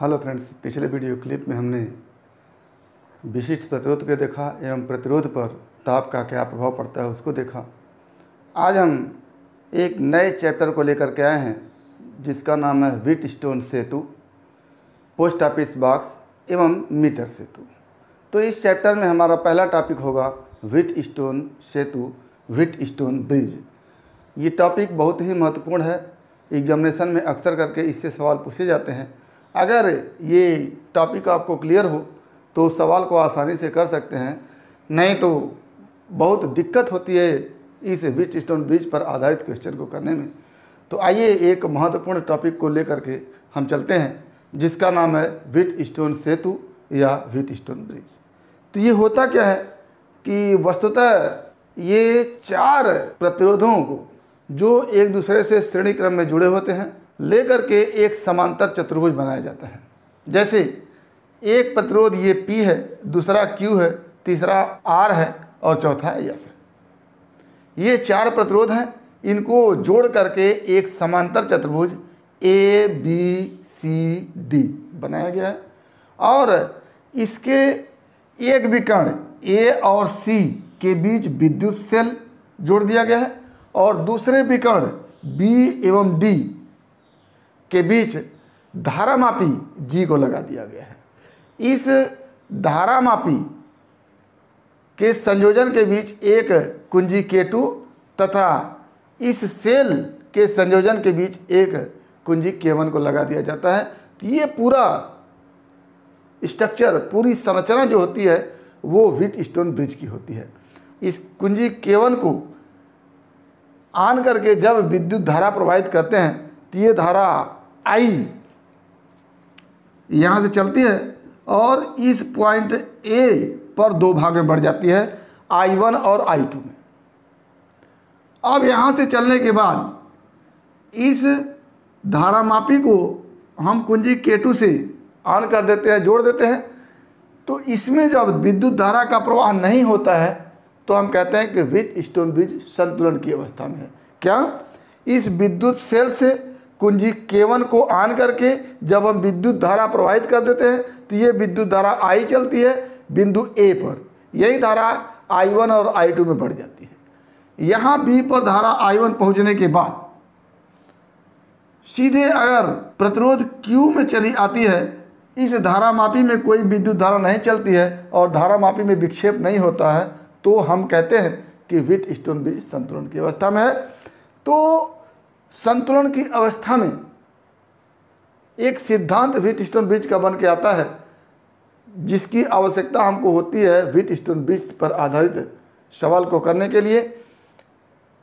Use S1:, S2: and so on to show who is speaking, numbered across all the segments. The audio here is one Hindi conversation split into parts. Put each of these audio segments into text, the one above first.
S1: हेलो फ्रेंड्स, पिछले वीडियो क्लिप में हमने विशिष्ट प्रतिरोध को देखा एवं प्रतिरोध पर ताप का क्या प्रभाव पड़ता है उसको देखा। आज हम एक नए चैप्टर को लेकर के आए हैं जिसका नाम है व्हीटस्टोन सेतु, पोस्ट ऑफिस बॉक्स एवं मीटर सेतु। तो इस चैप्टर में हमारा पहला टॉपिक होगा व्हीटस्टोन सेतु, व्हीटस्टोन ब्रिज। ये टॉपिक बहुत ही महत्वपूर्ण है, एग्जामिनेशन में अक्सर करके इससे सवाल पूछे जाते हैं। अगर ये टॉपिक आपको क्लियर हो तो उस सवाल को आसानी से कर सकते हैं, नहीं तो बहुत दिक्कत होती है इस व्हीटस्टोन ब्रिज पर आधारित क्वेश्चन को करने में। तो आइए एक महत्वपूर्ण टॉपिक को लेकर के हम चलते हैं जिसका नाम है व्हीटस्टोन सेतु या व्हीटस्टोन ब्रिज। तो ये होता क्या है कि वस्तुतः ये चार प्रतिरोधों को जो एक दूसरे से श्रेणी क्रम में जुड़े होते हैं लेकर के एक समांतर चतुर्भुज बनाया जाता है। जैसे एक प्रतिरोध ये P है, दूसरा Q है, तीसरा R है और चौथा S है। ये चार प्रतिरोध हैं, इनको जोड़ करके एक समांतर चतुर्भुज ABCD बनाया गया है और इसके एक विकर्ण A और C के बीच विद्युत सेल जोड़ दिया गया है और दूसरे विकर्ण B एवं D के बीच धारामापी G को लगा दिया गया है। इस धारामापी के संयोजन के बीच एक कुंजी K2 तथा इस सेल के संयोजन के बीच एक कुंजी K1 को लगा दिया जाता है। तो ये पूरा स्ट्रक्चर, पूरी संरचना जो होती है वो व्हीटस्टोन ब्रिज की होती है। इस कुंजी K1 को आन करके जब विद्युत धारा प्रवाहित करते हैं तो ये धारा I यहाँ से चलती है और इस पॉइंट A पर दो भाग में बढ़ जाती है, I1 और I2 में। अब यहाँ से चलने के बाद इस धारामापी को हम कुंजी K2 से ऑन कर देते हैं, जोड़ देते हैं। तो इसमें जब विद्युत धारा का प्रवाह नहीं होता है तो हम कहते हैं कि व्हीटस्टोन ब्रिज संतुलन की अवस्था में है। क्या? इस विद्युत सेल से कुंजी K1 को ऑन करके जब हम विद्युत धारा प्रवाहित कर देते हैं तो ये विद्युत धारा I चलती है बिंदु A पर, यही धारा I1 और I2 में बढ़ जाती है। यहाँ B पर धारा I1 पहुँचने के बाद सीधे अगर प्रतिरोध Q में चली आती है, इस धारामापी में कोई विद्युत धारा नहीं चलती है और धारामापी में विक्षेप नहीं होता है, तो हम कहते हैं कि व्हीटस्टोन ब्रिज संतुलन की अवस्था में है। तो संतुलन की अवस्था में एक सिद्धांत व्हीटस्टोन ब्रिज का बन के आता है जिसकी आवश्यकता हमको होती है व्हीटस्टोन ब्रिज पर आधारित सवाल को करने के लिए।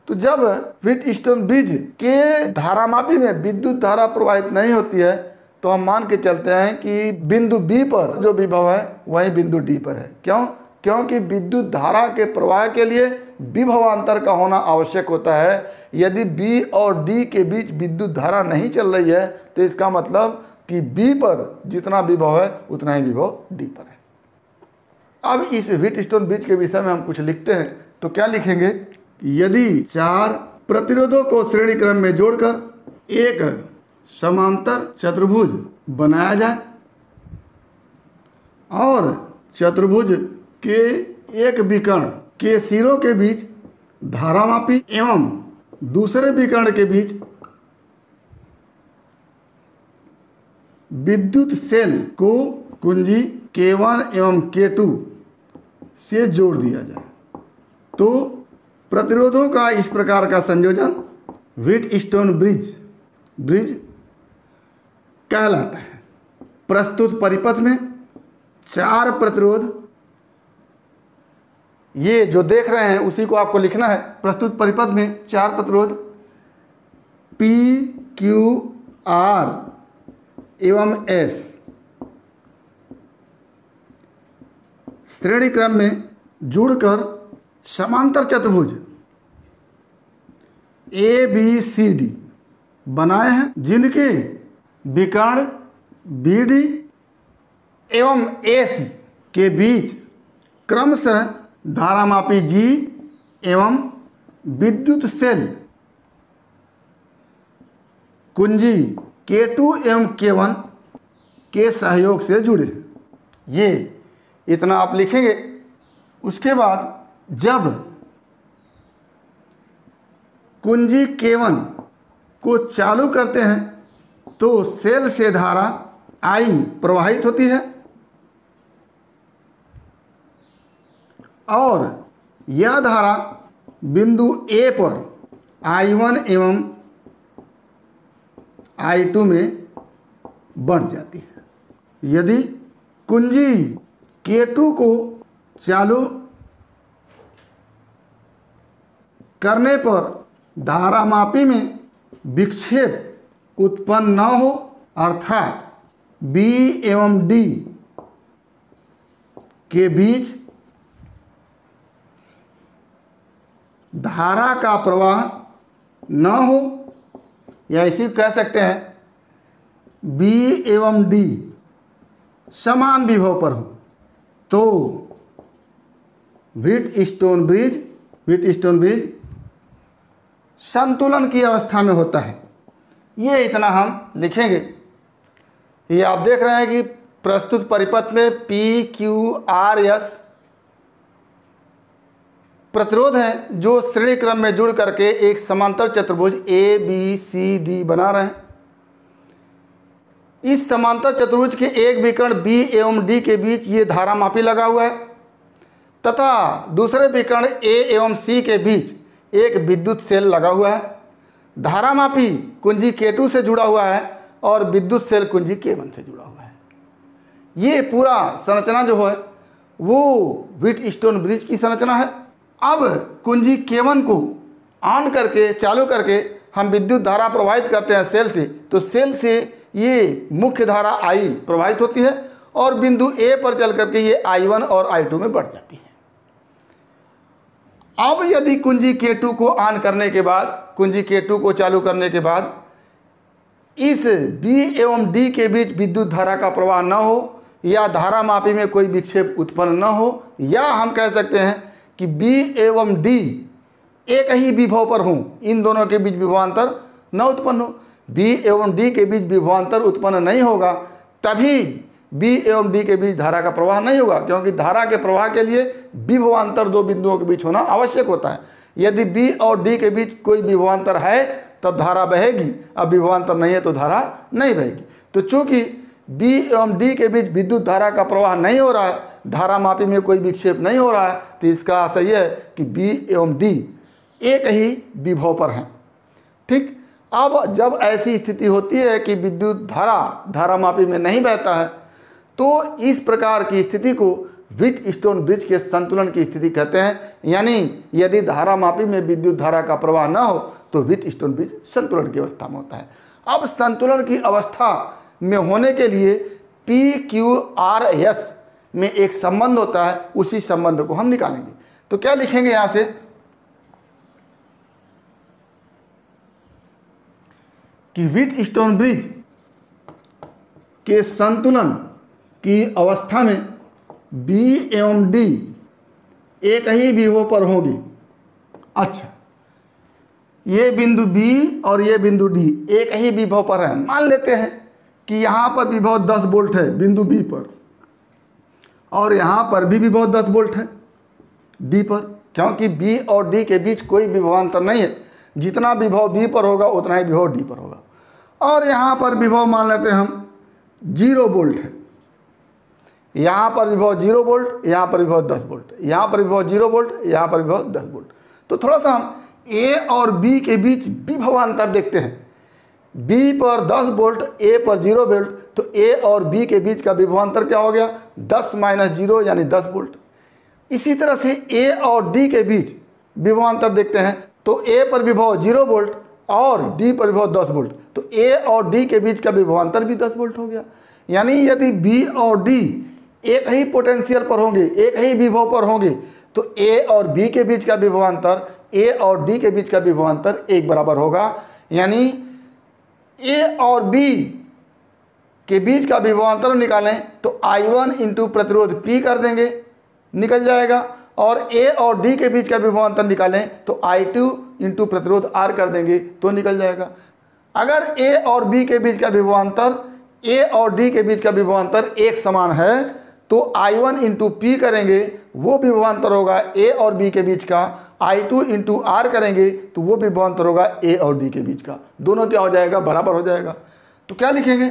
S1: तो जब व्हीटस्टोन ब्रिज के धारामापी में विद्युत धारा प्रवाहित नहीं होती है तो हम मान के चलते हैं कि बिंदु B पर जो विभव है वही बिंदु D पर है। क्यों? क्योंकि विद्युत धारा के प्रवाह के लिए विभवांतर का होना आवश्यक होता है। यदि B और D के बीच विद्युत धारा नहीं चल रही है तो इसका मतलब कि B पर जितना विभव है उतना ही विभव D पर है। अब इस व्हीटस्टोन ब्रिज के विषय में हम कुछ लिखते हैं तो क्या लिखेंगे? यदि चार प्रतिरोधों को श्रेणी क्रम में जोड़कर एक समांतर चतुर्भुज बनाया जाए और चतुर्भुज के एक विकर्ण के सिरों के बीच धारामापी एवं दूसरे विकर्ण के बीच विद्युत सेल को कुंजी K1 एवं K2 से जोड़ दिया जाए तो प्रतिरोधों का इस प्रकार का संयोजन व्हीटस्टोन ब्रिज कहलाता है। प्रस्तुत परिपथ में चार प्रतिरोध, ये जो देख रहे हैं उसी को आपको लिखना है। प्रस्तुत परिपथ में चार प्रतिरोध P, Q, R एवं S श्रेणी क्रम में जुड़कर समांतर चतुर्भुज ABCD बनाए हैं जिनके विकर्ण BD एवं AC के बीच क्रमशः धारामापी G एवं विद्युत सेल कुंजी K2 एवं K1 के सहयोग से जुड़े हैं। ये इतना आप लिखेंगे। उसके बाद जब कुंजी K1 को चालू करते हैं तो सेल से धारा I प्रवाहित होती है और यह धारा बिंदु A पर I1 एवं I2 में बढ़ जाती है। यदि कुंजी K2 को चालू करने पर धारामापी में विक्षेप उत्पन्न न हो, अर्थात B एवं D के बीच धारा का प्रवाह न हो, या इसी कह सकते हैं B एवं D समान विभव पर हो, तो व्हीटस्टोन ब्रिज संतुलन की अवस्था में होता है। ये इतना हम लिखेंगे। ये आप देख रहे हैं कि प्रस्तुत परिपथ में PQRS प्रतिरोध हैं जो श्रेणी क्रम में जुड़ करके एक समांतर चतुर्भुज ABCD बना रहे हैं। इस समांतर चतुर्भुज के एक विकर्ण B एवं D के बीच ये धारामापी लगा हुआ है तथा दूसरे विकर्ण A एवं C के बीच एक विद्युत सेल लगा हुआ है। धारामापी कुंजी K2 से जुड़ा हुआ है और विद्युत सेल कुंजी K1 से जुड़ा हुआ है। ये पूरा संरचना जो है वो व्हीटस्टोन ब्रिज की संरचना है। अब कुंजी K1 को ऑन करके चालू करके हम विद्युत धारा प्रवाहित करते हैं सेल से, तो सेल से ये मुख्य धारा I प्रवाहित होती है और बिंदु A पर चल करके ये I1 और I2 में बढ़ जाती है। अब यदि कुंजी K2 को ऑन करने के बाद, कुंजी K2 को चालू करने के बाद इस B एवं D के बीच विद्युत धारा का प्रवाह न हो या धारामापी में कोई विक्षेप उत्पन्न न हो, या हम कह सकते हैं कि B एवं D एक ही विभव पर हों, इन दोनों के बीच विभवांतर न उत्पन्न हो। B एवं D के बीच विभवांतर उत्पन्न नहीं होगा तभी B एवं D के बीच धारा का प्रवाह नहीं होगा, क्योंकि धारा के प्रवाह के लिए विभवांतर दो बिंदुओं के बीच होना आवश्यक होता है। यदि B और D के बीच कोई विभवांतर है तब धारा बहेगी, अब विभवांतर नहीं है तो धारा नहीं बहेगी। तो चूंकि B एवं D के बीच विद्युत धारा का प्रवाह नहीं हो रहा है, धारामापी में कोई विक्षेप नहीं हो रहा है, तो इसका आशय यह है कि B एवं D एक ही विभव पर हैं। ठीक। अब जब ऐसी स्थिति होती है कि विद्युत धारा धारामापी में नहीं बहता है, तो इस प्रकार की स्थिति को व्हीटस्टोन ब्रिज के संतुलन की स्थिति कहते हैं। यानी यदि धारामापी में विद्युत धारा का प्रवाह न हो तो व्हीटस्टोन ब्रिज संतुलन की अवस्था में होता है। अब संतुलन की अवस्था में होने के लिए PQRS में एक संबंध होता है, उसी संबंध को हम निकालेंगे। तो क्या लिखेंगे यहां से कि व्हीटस्टोन ब्रिज के संतुलन की अवस्था में B एवं D एक ही विभव पर होंगे। अच्छा, ये बिंदु B और ये बिंदु D एक ही विभव पर है। मान लेते हैं कि यहाँ पर विभव 10 वोल्ट है बिंदु B पर और यहाँ पर भी विभव 10 वोल्ट है D पर, क्योंकि B और D के बीच कोई विभवांतर नहीं है। जितना विभव B पर होगा उतना ही विभव D पर होगा। और यहाँ पर विभव मान लेते हैं हम 0 वोल्ट है। यहाँ पर विभव 0 वोल्ट, यहाँ पर विभव 10 वोल्ट, यहाँ पर विभव 0 वोल्ट, यहाँ पर विभव 10 वोल्ट। तो थोड़ा सा हम A और B के बीच विभवांतर देखते हैं। B पर 10 वोल्ट, A पर 0 वोल्ट, तो A और B के बीच का विभवांतर क्या हो गया? 10 - 0 यानी 10 वोल्ट। इसी तरह से A और D के बीच विभवांतर देखते हैं, तो A पर विभव 0 वोल्ट और D पर विभव 10 वोल्ट, तो A और D के बीच का विभवांतर भी 10 वोल्ट हो गया। यानी यदि B और D एक ही पोटेंशियल पर होंगे, एक ही विभव पर होंगे, तो A और B के बीच का विभवांतर A और D के बीच का विभवांतर एक बराबर होगा। यानी A और B के बीच का विभवांतर निकालें तो I1 इंटू प्रतिरोध P कर देंगे, निकल जाएगा। और A और D के बीच का विभवांतर निकालें तो I2 इंटू प्रतिरोध R कर देंगे तो निकल जाएगा। अगर A और B के बीच का विभवांतर ए और डी के बीच का विभवांतर एक समान है तो I1 इंटू पी करेंगे, वो विभवांतर होगा ए और बी के बीच का। I2 इंटू आर करेंगे तो वो विभवांतर होगा ए और डी के बीच का। दोनों क्या हो जाएगा, बराबर हो जाएगा। तो क्या लिखेंगे,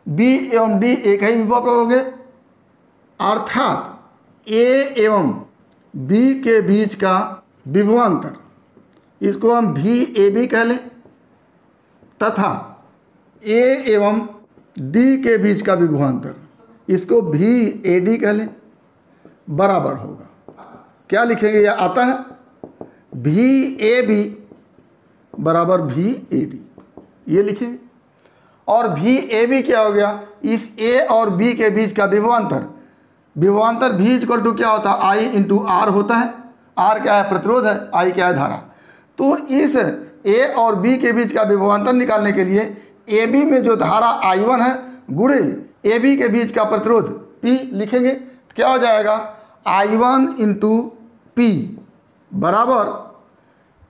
S1: बी एवं डी एक ही विभव पर होंगे, अर्थात ए एवं बी के बीच का विभवांतर, इसको हम भी ए बी कह लें, तथा ए एवं डी के बीच का विभवांतर, इसको भी ए डी कह लें, बराबर होगा। क्या लिखेंगे, यह आता है भी ए बी बराबर भी ए डी, ये लिखेंगे। और भी ए बी क्या हो गया, इस ए और बी के बीच का विभवांतर, विभवांतर भी इक्वल टू क्या होता है, आई इंटू आर होता है। आर क्या है, प्रतिरोध है, आई क्या है, धारा। तो इस ए और बी के बीच का विभवांतर निकालने के लिए ए बी में जो धारा I1 है गुणे ए बी के बीच का प्रतिरोध P लिखेंगे। क्या हो जाएगा, I1 इंटू पी बराबर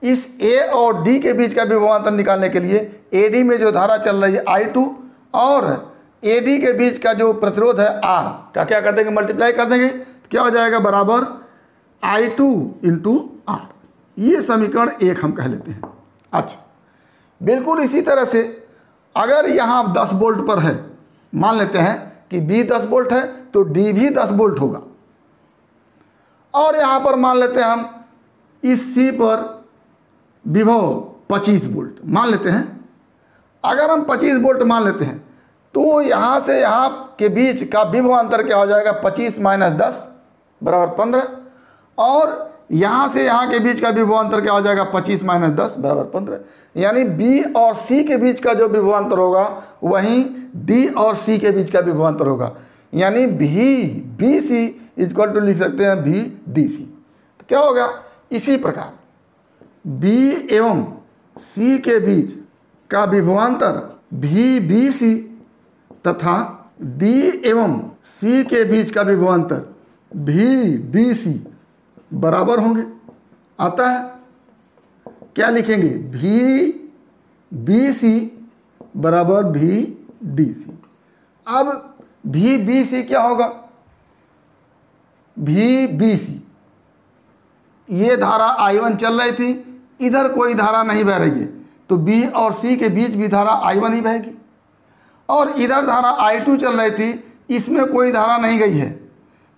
S1: इस ए और डी के बीच का विभवांतर निकालने के लिए ए डी में जो धारा चल रही है I2 और ए डी के बीच का जो प्रतिरोध है R का क्या कर देंगे, मल्टीप्लाई कर देंगे। तो क्या हो जाएगा, बराबर I2 इंटू आर। ये समीकरण 1 हम कह लेते हैं। अच्छा, बिल्कुल इसी तरह से अगर यहाँ 10 वोल्ट पर है, मान लेते हैं कि B 10 वोल्ट है तो D भी 10 वोल्ट होगा। और यहाँ पर मान लेते हैं हम इस C पर विभव 25 वोल्ट मान लेते हैं। अगर हम 25 वोल्ट मान लेते हैं तो यहाँ से यहाँ के बीच का विभवांतर क्या हो जाएगा, 25 माइनस 10 बराबर 15। और यहाँ से यहाँ के बीच का विभवांतर क्या हो जाएगा, 25 माइनस 10 बराबर 15। यानी B और C के बीच का जो विभवांतर होगा वहीं D और C के बीच का विभवांतर होगा। यानी BC इक्वल टू लिख सकते हैं VDC। तो क्या होगा, इसी प्रकार B एवं C के बीच का विभवांतर VBC तथा D एवं C के बीच का विभवांतर VDC बराबर होंगे। आता है, क्या लिखेंगे, VBC बराबर VDC। अब VBC क्या होगा, VBC ये धारा I1 चल रही थी, इधर कोई धारा नहीं बह रही है तो B और C के बीच भी धारा I1 ही बहेगी। और इधर धारा I2 चल रही थी, इसमें कोई धारा नहीं गई है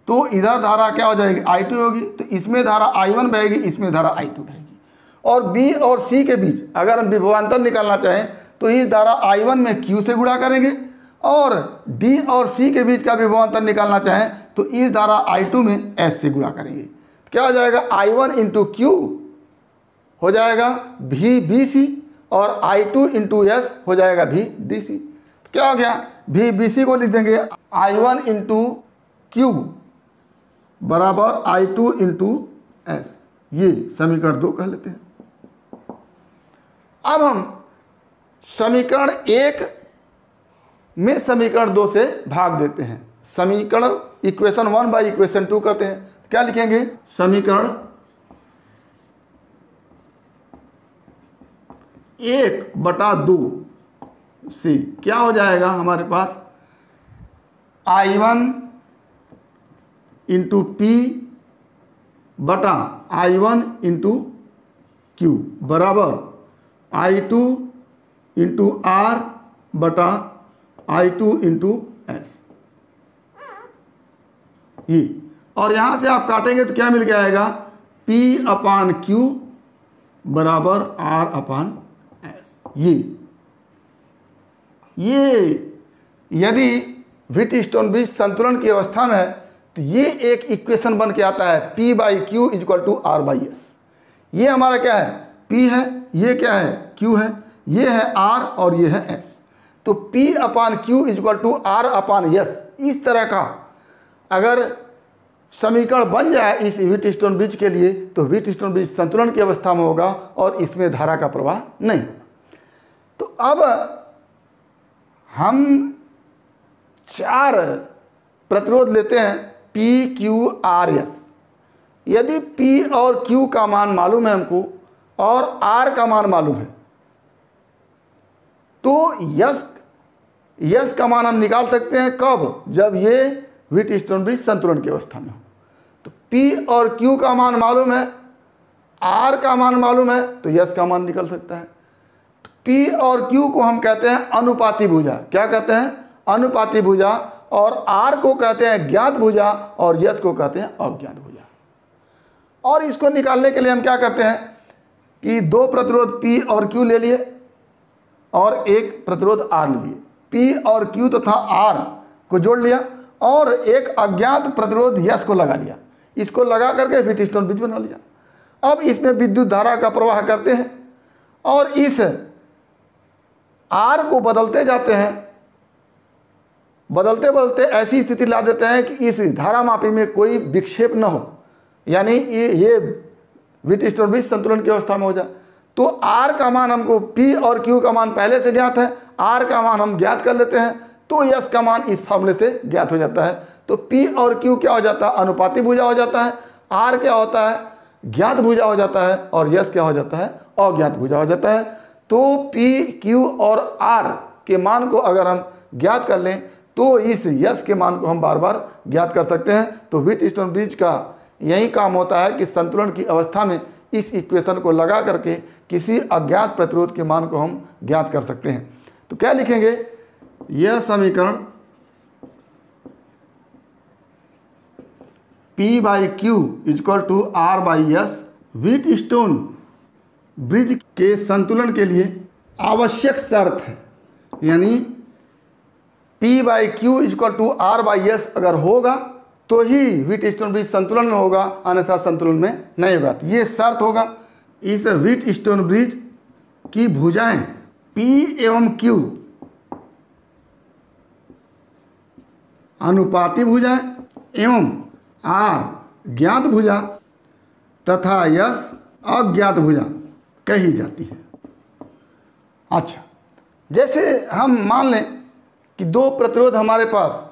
S1: तो इधर धारा क्या हो जाएगी, I2 होगी। तो इसमें धारा I1 बहेगी, इसमें धारा I2 बहेगी। और B और C के बीच अगर हम विभवांतर निकालना चाहें तो इस धारा I1 में Q से गुणा करेंगे, और D और C के बीच का विभवांतर निकालना चाहें तो इस धारा I2 में S से गुणा करेंगे। क्या हो जाएगा, I1 इंटू Q हो जाएगा VBC और I2 इंटू S हो जाएगा VDC। क्या हो गया, VBC को लिख देंगे I1 इंटू Q बराबर I2 इंटू S। ये समीकरण 2 कह लेते हैं। अब हम समीकरण 1 में समीकरण 2 से भाग देते हैं। समीकरण इक्वेशन 1 बाई इक्वेशन 2 करते हैं। क्या लिखेंगे, समीकरण 1/2 से क्या हो जाएगा हमारे पास, I1 इंटू पी बटा I1 इंटू क्यू बराबर I2 इंटू आर बटा I2 इंटू एस। ये, और यहाँ से आप काटेंगे तो क्या मिल के आएगा, P अपान Q बराबर R अपान एस। ये यदि व्हीटस्टोन ब्रिज संतुलन की अवस्था में है तो ये एक इक्वेशन बन के आता है, P by Q equal to R by S. ये हमारा क्या है, P है, ये क्या है, Q है, ये है R और ये है S। तो P upon Q equal to R upon S, इस तरह का अगर समीकरण बन जाए इस व्हीटस्टोन ब्रिज के लिए तो व्हीटस्टोन ब्रिज संतुलन की अवस्था में होगा और इसमें धारा का प्रवाह नहीं होगा। तो अब हम 4 प्रतिरोध लेते हैं P, Q, R, S। यदि P और Q का मान मालूम है हमको और R का मान मालूम है तो यस का मान हम निकाल सकते हैं कब, जब ये व्हीटस्टोन ब्रिज संतुलन की अवस्था में हो। तो P और Q का मान मालूम है, R का मान मालूम है, तो यस का मान निकल सकता है। तो P और Q को हम कहते हैं अनुपाती भुजा। क्या कहते हैं? अनुपाती भुजा। और R को कहते हैं ज्ञात भुजा और यस को कहते हैं अज्ञात भुजा। और इसको निकालने के लिए हम क्या करते हैं कि दो प्रतिरोध P और Q ले लिए और एक प्रतिरोध R ले लिए। P और Q तथा R को जोड़ लिया और एक अज्ञात प्रतिरोध यस को लगा लिया। इसको लगा करके व्हीटस्टोन ब्रिज बना लिया। अब इसमें विद्युत धारा का प्रवाह करते हैं और इस R को बदलते जाते हैं, बदलते बदलते ऐसी स्थिति ला देते हैं कि इस धारामापी में कोई विक्षेप न हो, यानी ये व्हीटस्टोन ब्रिज संतुलन की अवस्था में हो जाए। तो R का मान हमको, P और Q का मान पहले से ज्ञात है, R का मान हम ज्ञात कर लेते हैं, तो यस का मान इस फार्मूले से ज्ञात हो जाता है। तो P और Q क्या हो जाता है? अनुपाती भुजा हो जाता है। R क्या होता है? ज्ञात भुजा हो जाता है। और यस क्या हो जाता है? अज्ञात भुजा हो जाता है। तो P, Q और R के मान को अगर हम ज्ञात कर लें तो इस यस के मान को हम बार बार ज्ञात कर सकते हैं। तो व्हीटस्टोन ब्रिज का यही काम होता है कि संतुलन की अवस्था में इस इक्वेशन को लगा करके किसी अज्ञात प्रतिरोध के मान को हम ज्ञात कर सकते हैं। तो क्या लिखेंगे? यह समीकरण P/Q = R/S व्हीटस्टोन ब्रिज के संतुलन के लिए आवश्यक शर्त है। यानी P/Q = R/S अगर होगा तो ही व्हीटस्टोन ब्रिज संतुलन में होगा, अन्यथा संतुलन में नहीं होगा। तो ये शर्त होगा। इस व्हीटस्टोन ब्रिज की भुजाएं P एवं Q अनुपाती भुजाएं एवं R ज्ञात भुजा तथा यस अज्ञात भुजा कही जाती है। अच्छा, जैसे हम मान लें कि दो प्रतिरोध हमारे पास,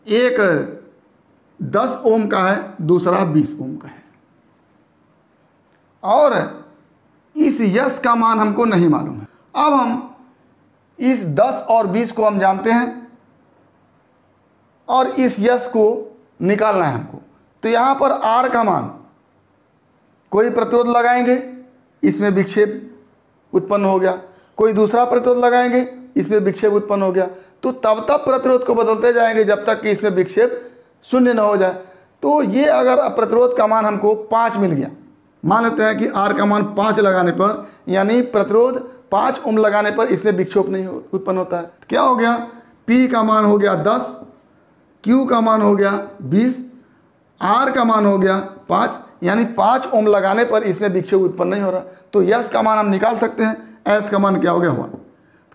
S1: एक 10 ओम का है, दूसरा 20 ओम का है, और इस यस का मान हमको नहीं मालूम है। अब हम इस 10 और 20 को हम जानते हैं और इस यस को निकालना है हमको। तो यहाँ पर R का मान, कोई प्रतिरोध लगाएंगे, इसमें विक्षेप उत्पन्न हो गया, कोई दूसरा प्रतिरोध लगाएंगे, इसमें विक्षेप उत्पन्न हो गया। तो तब तक प्रतिरोध को बदलते जाएंगे जब तक कि इसमें विक्षेप शून्य न हो जाए। तो ये अगर प्रतिरोध का मान हमको 5 मिल गया, मान लेते हैं कि R का मान 5 लगाने पर, यानी प्रतिरोध 5 ओम लगाने पर इसमें विक्षोभ नहीं उत्पन्न होता है। क्या हो गया? P का मान हो गया 10, Q का मान हो गया 20, R का मान हो गया 5, यानी 5 ओम लगाने पर इसमें विक्षोभ उत्पन्न नहीं हो रहा। तो यस का मान हम निकाल सकते हैं। एस का मान क्या हो गया? 1।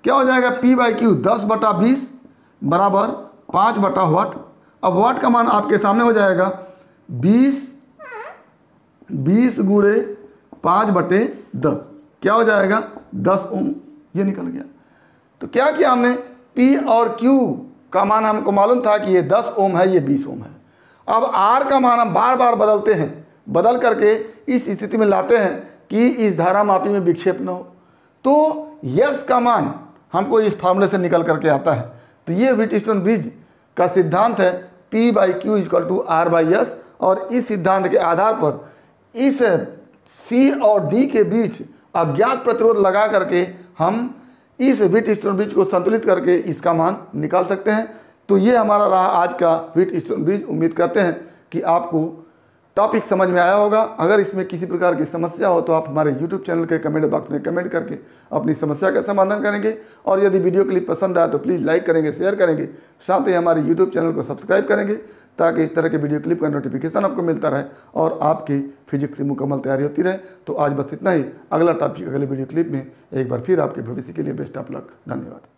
S1: क्या हो जाएगा? P/Q 10/20 बराबर 5 वाट। अब वाट का मान आपके सामने हो जाएगा 20 गुणे 5/10, क्या हो जाएगा? 10 ओम। ये निकल गया। तो क्या किया हमने? P और Q का मान हमको मालूम था कि ये 10 ओम है, ये 20 ओम है। अब R का मान हम बार बार बदलते हैं, बदल करके इस स्थिति में लाते हैं कि इस धारामापी में विक्षेप न हो। तो यस का मान हमको इस फार्मूले से निकल करके आता है। तो ये व्हीटस्टोन ब्रिज का सिद्धांत है P/Q = R/S। और इस सिद्धांत के आधार पर इस C और D के बीच अज्ञात प्रतिरोध लगा करके हम इस व्हीटस्टोन ब्रिज को संतुलित करके इसका मान निकाल सकते हैं। तो ये हमारा रहा आज का व्हीटस्टोन ब्रिज। उम्मीद करते हैं कि आपको टॉपिक समझ में आया होगा। अगर इसमें किसी प्रकार की समस्या हो तो आप हमारे YouTube चैनल के कमेंट बॉक्स में कमेंट करके अपनी समस्या का समाधान करेंगे। और यदि वीडियो क्लिप पसंद आए तो प्लीज़ लाइक करेंगे, शेयर करेंगे, साथ ही हमारे YouTube चैनल को सब्सक्राइब करेंगे ताकि इस तरह के वीडियो क्लिप का नोटिफिकेशन आपको मिलता रहे और आपकी फिजिक्स की मुकम्मल तैयारी होती रहे। तो आज बस इतना ही। अगला टॉपिक अगले वीडियो क्लिप में एक बार फिर आपके भविष्य के लिए बेस्ट ऑफ लक। धन्यवाद।